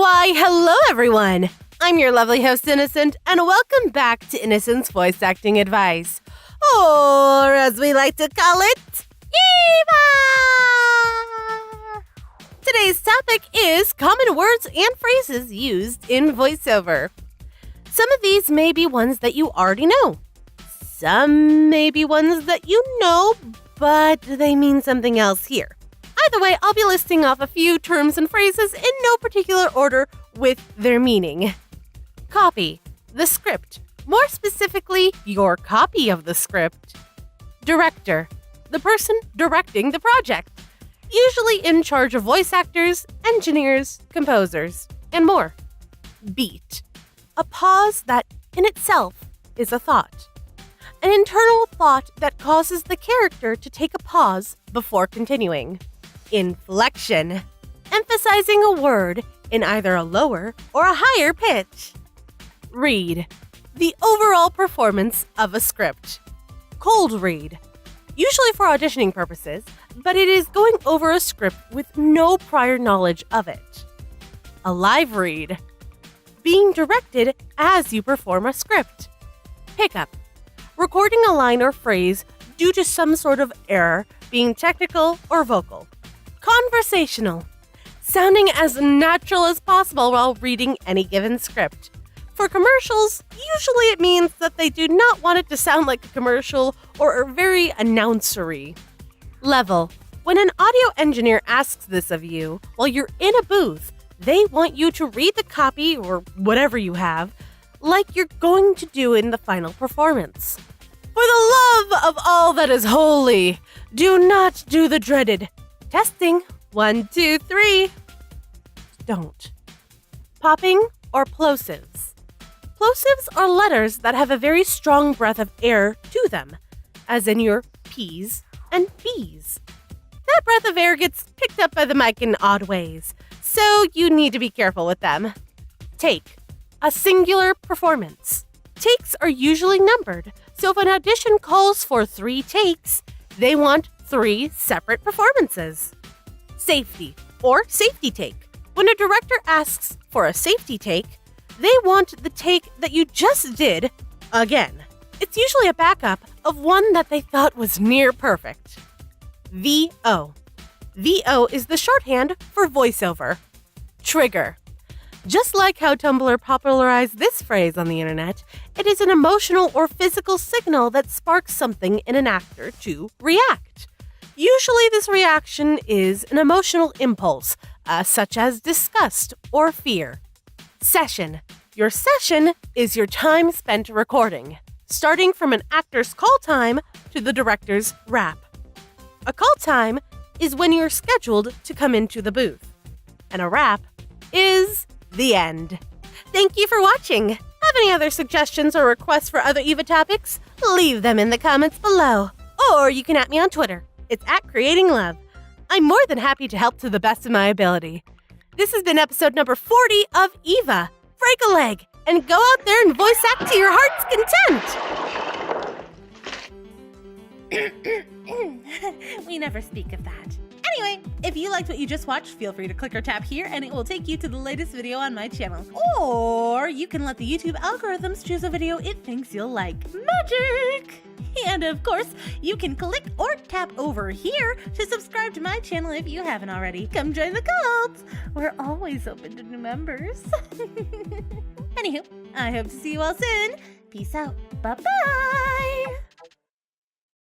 Why, hello everyone! I'm your lovely host, Innocent, and welcome back to Innocent's Voice Acting Advice. Or, as we like to call it, EVA! Today's topic is common words and phrases used in voiceover. Some of these may be ones that you already know. Some may be ones that you know, but they mean something else here. Either way, I'll be listing off a few terms and phrases in no particular order with their meaning. Copy, the script. More specifically, your copy of the script. Director, the person directing the project. Usually in charge of voice actors, engineers, composers, and more. Beat, a pause that in itself is a thought. An internal thought that causes the character to take a pause before continuing. Inflection, emphasizing a word in either a lower or a higher pitch. Read, the overall performance of a script. Cold read, usually for auditioning purposes, but it is going over a script with no prior knowledge of it. A live read, being directed as you perform a script. Pickup, recording a line or phrase due to some sort of error, being technical or vocal. Conversational, sounding as natural as possible while reading any given script. For commercials, usually it means that they do not want it to sound like a commercial or are very announcery. Level, when an audio engineer asks this of you while you're in a booth, they want you to read the copy or whatever you have like you're going to do in the final performance. For the love of all that is holy, do not do the dreaded. Testing. 1, 2, 3. Don't. Popping or plosives. Plosives are letters that have a very strong breath of air to them, as in your P's and B's. That breath of air gets picked up by the mic in odd ways, so you need to be careful with them. Take. A singular performance. Takes are usually numbered, so if an audition calls for 3 takes, they want 3 separate performances. Safety or safety take. When a director asks for a safety take, they want the take that you just did again. It's usually a backup of one that they thought was near perfect. VO. VO is the shorthand for voiceover. Trigger. Just like how Tumblr popularized this phrase on the internet, it is an emotional or physical signal that sparks something in an actor to react. Usually this reaction is an emotional impulse, such as disgust or fear. Session. Your session is your time spent recording, starting from an actor's call time to the director's wrap. A call time is when you're scheduled to come into the booth, and a wrap is the end. Thank you for watching. Have any other suggestions or requests for other EVA topics? Leave them in the comments below. Or you can at me on Twitter. It's @CreatingLove. I'm more than happy to help to the best of my ability. This has been episode number 40 of EVA. Break a leg and go out there and voice act to your heart's content. We never speak of that. Anyway, if you liked what you just watched, feel free to click or tap here and it will take you to the latest video on my channel. Or you can let the YouTube algorithms choose a video it thinks you'll like. Magic! And of course, you can click or tap over here to subscribe to my channel if you haven't already. Come join the cult! We're always open to new members. Anywho, I hope to see you all soon. Peace out. Bye-bye!